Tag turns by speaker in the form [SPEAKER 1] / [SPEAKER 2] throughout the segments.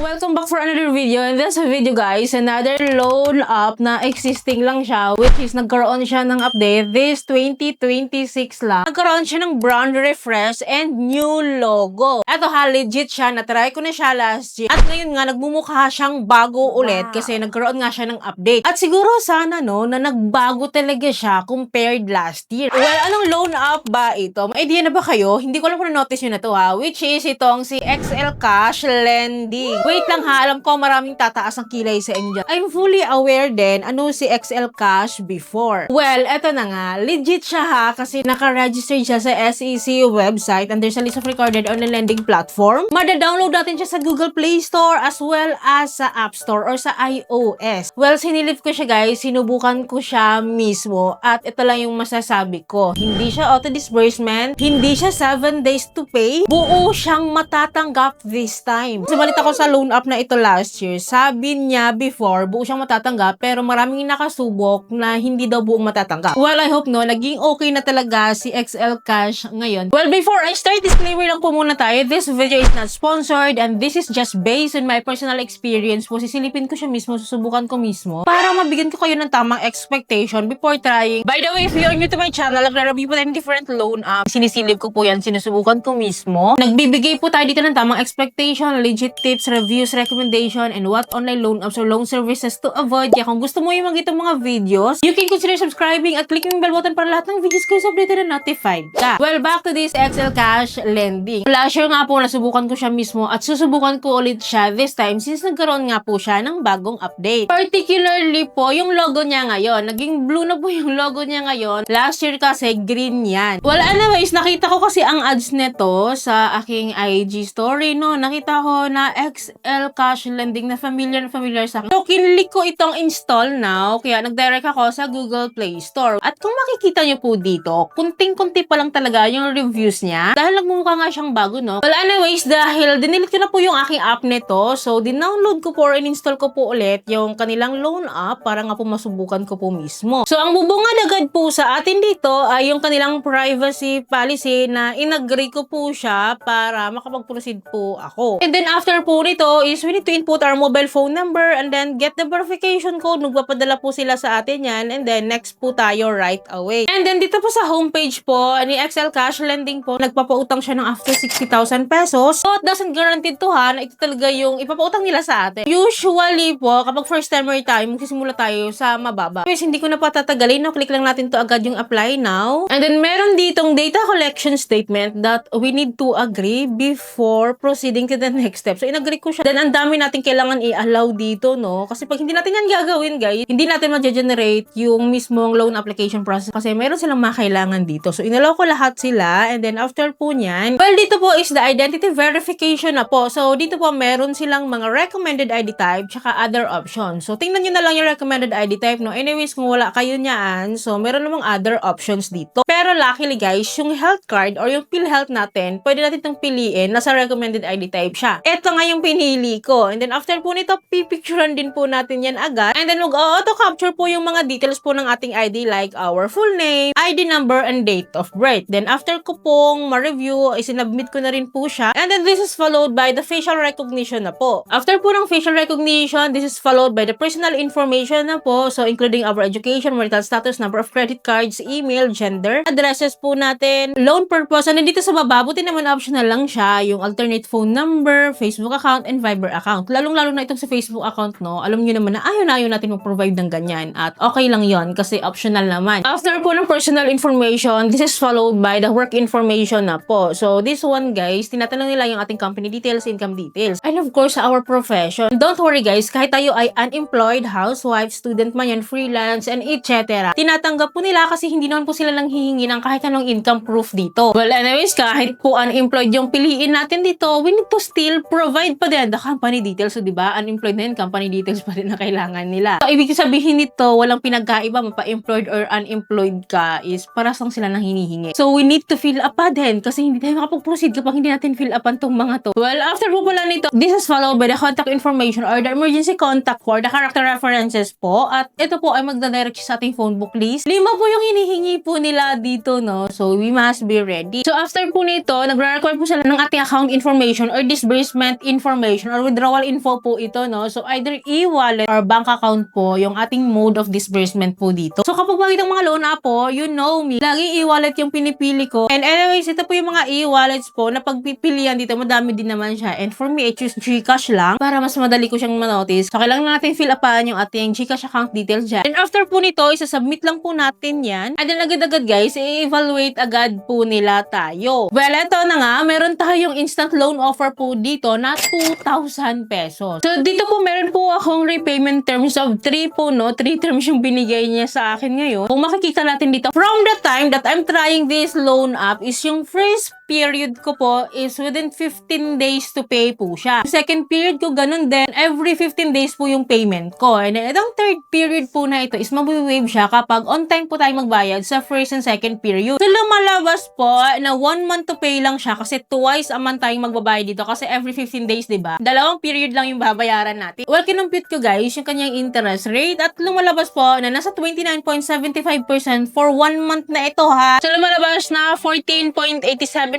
[SPEAKER 1] welcome back for another video. In this video guys, another loan app na existing lang siya, which is nagkaroon siya ng update this 2026 lang. Nagkaroon siya ng brand refresh and new logo. Eto ha, legit siya. Natry ko na siya last year. At ngayon nga, nagmumukha siyang bago ulit kasi nagkaroon nga siya ng update. At siguro sana no, na nagbago talaga siya compared last year. Well, anong loan app ba ito? May idea na ba kayo? Hindi ko lang kung na-notice nyo na to ha, which is itong si XL Cash Lending. Wait lang ha, alam ko maraming tataas ang kilay sa inyo dyan. I'm fully aware din ano si XL Cash before. Well, eto na nga, legit siya ha kasi naka-register siya sa SEC website and there's a list of recorded online lending platform. Mada-download natin siya sa Google Play Store as well as sa App Store or sa iOS. Well, sinilip ko siya guys, sinubukan ko siya mismo at ito lang yung masasabi ko. Hindi siya auto-disbursement, hindi siya 7 days to pay, buo siyang matatanggap this time. Kasi balita ko sa loan app na ito last year, sabi niya before, buo siyang matatanggap pero maraming nakasubok na hindi daw buong matatanggap. Well, I hope no, naging okay na talaga si XL Cash ngayon. Well, before I start, disclaimer lang po muna tayo. This video is not sponsored and this is just based on my personal experience po. Sisilipin ko siya mismo, susubukan ko mismo para mabigyan ko kayo ng tamang expectation before trying. By the way, if you're new to my channel, nagre-review po tayo ng different loan app. Sinisilip ko po yan, sinusubukan ko mismo. Nagbibigay po tayo dito ng tamang expectation, legit tips, reviews, recommendation, and what online loan apps or loan services to avoid. Kaya kung gusto mo yung mga itong mga videos, you can consider subscribing at clicking yung bell button para lahat ng videos ko updated and notified ka. Well, back to this XL Cash Lending. Last year nga po, nasubukan ko siya mismo at susubukan ko ulit siya this time since nagkaroon nga po siya ng bagong update. Particularly po, yung logo niya ngayon. Naging blue na po yung logo niya ngayon. Last year kasi, green yan. Well, anyways, nakita ko kasi ang ads nito sa aking IG story, no? Nakita ko na XL Cash Lending na familiar sa akin. So, kinlik ko itong install now. Kaya nag-direct ako sa Google Play Store. At kung makikita nyo po dito, kunting-kunti pa lang talaga yung reviews niya. Dahil nagmumukha nga siyang bago, no? Well, anyways, dahil dinilit ko na po yung aking app nito. So, dinownload ko po or in-install ko po ulit yung kanilang loan app para nga po masubukan ko po mismo. So, ang bubungad agad po sa atin dito ay yung kanilang privacy policy na in-agree ko po siya para makapag-proceed po ako. And then, after po nito is we need to input our mobile phone number and then get the verification code. Magpapadala po sila sa atin yan and then next po tayo right away. And then, dito po sa homepage po ni XL Cash Lending po, nagpapautang siya ng after 60,000 pesos. So, it doesn't guaranteed to ha, na ito talaga yung ipapautang nila sa atin. Usually po, kapag first timer tayo, magsisimula tayo sa mababa. Kasi hindi ko na patatagalin, no? Click lang natin to agad yung apply now. And then, meron ditong data collection statement that we need to agree before proceeding to the next step. So, in-agree ko siya. Then, ang dami natin kailangan i-allow dito, no? Kasi pag hindi natin yan gagawin, guys, hindi natin ma-generate yung mismong loan application process kasi meron silang makailangan dito. So, inalaw ko lahat sila and then after po niyan, well, dito po is the identity verification na po. So, dito po meron silang mga recommended ID type tsaka other options. So, tingnan nyo na lang yung recommended ID type, no? Anyways, kung wala kayo niyaan, so, meron namang other options dito. Pero luckily, guys, yung health card or yung PhilHealth natin, pwede natin itong piliin na sa recommended ID type siya. Ito nga yung pinili ko. And then, after po nito, pipicturean din po natin yan agad. And then, mag-auto-capture po yung mga details po ng ating ID like our full name, ID number, and date of birth. Then, after ko pong ma-review, isinabmit ko na rin po siya. And then, this is followed by the facial recognition na po. After po ng facial recognition, this is followed by the personal information na po. So, including our education, marital status, number of credit cards, email, gender, addresses po natin, loan purpose. And then, dito sa baba, buti naman optional lang siya, yung alternate phone number, Facebook account, and Viber account. Lalong-lalo na itong sa Facebook account, no? Alam nyo naman na ayaw natin mag-provide ng ganyan. At okay lang yon kasi optional naman. After po ng personal information, this is followed by the work information na po. So, this one, guys, tinatanong nila yung ating company details, income details. And of course, our profession. Don't worry, guys, kahit tayo ay unemployed, housewife, student man yan, freelance, and etc. Tinatanggap po nila kasi hindi naman po sila lang hihingi ng kahit anong income proof dito. Well, anyways, kahit po unemployed yung piliin natin dito, we need to still provide pa din the company details. So, diba, unemployed na yun, company details pa rin na kailangan nila. So, ibig sabihin nito, walang pinagkaiba, mapa-employed or unemployed ka is parang sila nang hinihingi. So, we need to fill up pa din kasi hindi tayo makapag-proceed kapag hindi natin fill upan tong mga to. Well, after po pala nito, this is followed by the contact information or the emergency contact for the character references po. At ito po ay magdadirect sa ating phone book list. 5 po yung hinihingi po nila dito, no? So, we must be ready. So, after po nito, nagre-require po sila ng ating account information or disbursement information calculation or withdrawal info po ito, no? So, either e-wallet or bank account po yung ating mode of disbursement po dito. So, kapag bakit ang mga loan app po, you know me, lagi e-wallet yung pinipili ko. And anyways, ito po yung mga e-wallets po na pagpipilian dito, madami din naman siya. And for me, I choose GCash lang para mas madali ko siyang manotice. So, kailangan natin fill upan yung ating GCash account details dyan. And after po nito, isasubmit lang po natin yan. And then agad-agad guys, i-evaluate agad po nila tayo. Well, eto na nga, meron tayong instant loan offer po dito na 2,000 pesos. So, dito po meron po akong repayment terms of 3 po, no? 3 terms yung binigay niya sa akin ngayon. Kung makikita natin dito, from the time that I'm trying this loan app is yung first period ko po is within 15 days to pay po siya. Second period ko, ganun din. Every 15 days po yung payment ko. And then, itong third period po na ito is mabuwave siya kapag on time po tayo magbayad sa first and second period. So, lumalabas po na 1 month to pay lang siya kasi twice a month tayong magbabayad dito kasi every 15 days, diba? Dalawang period lang yung babayaran natin. Well, kinumpute ko guys yung kanyang interest rate at lumalabas po na nasa 29.75% for 1 month na ito ha. So, lumalabas na 14.87%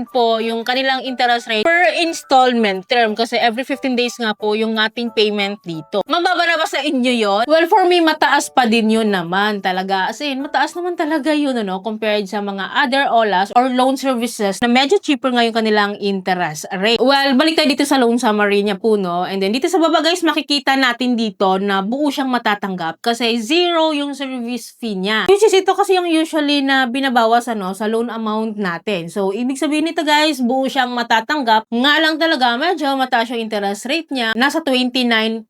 [SPEAKER 1] po yung kanilang interest rate per installment term kasi every 15 days nga po yung ating payment dito. Mababa na ba sa inyo yon? Well, for me, mataas pa din yun naman talaga. As in, mataas naman talaga yun, ano, compared sa mga other OLAs or loan services na medyo cheaper nga yung kanilang interest rate. Well, balik tayo dito sa loan summary niya po, no? And then, dito sa baba, guys, makikita natin dito na buo siyang matatanggap kasi zero yung service fee niya. Which is ito kasi yung usually na binabawas, ano, sa loan amount natin. So, ibig sabihin nito, guys, buo siyang matatanggap. Nga lang talaga, medyo mataas yung interest rate niya. Nasa 29%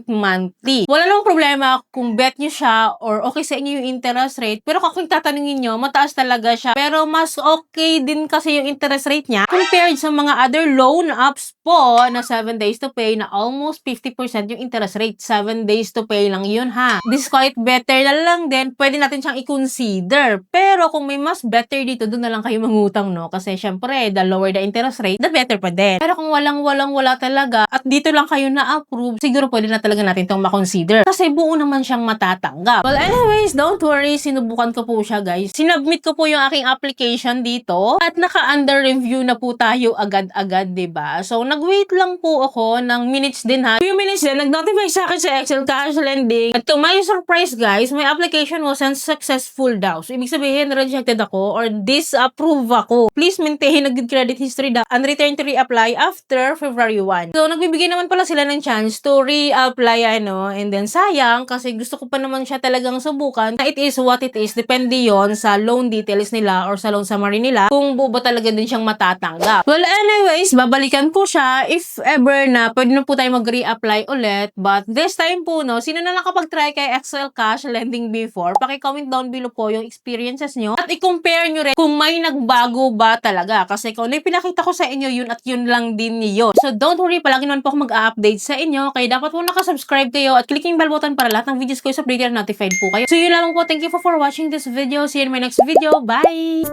[SPEAKER 1] monthly. Wala namang problema kung bet nyo siya or okay sa inyo yung interest rate. Pero kung tatanungin nyo, mataas talaga siya. Pero mas okay din kasi yung interest rate niya compared sa mga other loan apps po na 7 days to pay na almost 50% yung interest rate. 7 days to pay lang yun ha. This quite better na lang din. Pwede natin siyang i-consider. Pero kung may mas better dito, doon na lang kayo mangutang, no? Kasi syempre, the lower the interest rate, the better pa din. Pero kung wala talaga at dito lang kayo na-approve, siguro pwede na talaga natin itong makonsider. Kasi buo naman siyang matatanggap. Well, anyways, don't worry. Sinubukan ko po siya, guys. Sinubmit ko po yung aking application dito at naka-under review na po tayo agad-agad, diba? So, nag-wait lang po ako ng minutes din ha. Few minutes din, nag-notify sa akin sa Excel Cash Lending. At to my surprise, guys, my application wasn't successful daw. So, ibig sabihin, rejected ako or disapprove ako. Please maintain a good credit history and return to reapply after February 1. So, nagbibigay naman pala sila ng chance to reapply, ano, and then sayang kasi gusto ko pa naman siya talagang subukan na it is what it is. Depende yon sa loan details nila or sa loan summary nila kung buo ba talaga din siyang matatanggap. Well, anyways, babalikan ko siya if ever na pwede na po tayo mag-reapply ulit. But this time po, no, sino na nakapag-try kay Excel Cash Lending before, paki-comment down below po yung experiences nyo at i-compare nyo rin kung may nagbago ba talaga. Kasi kung ano yung pinakita ko sa inyo, yun at yun lang din yun. So, don't worry, palagi naman po ako mag-update sa inyo. Kaya dapat po nakasubscribe kayo at click yung bell button para lahat ng videos ko is updated and notified po kayo. So, yun lang po. Thank you for watching this video. See you in my next video. Bye!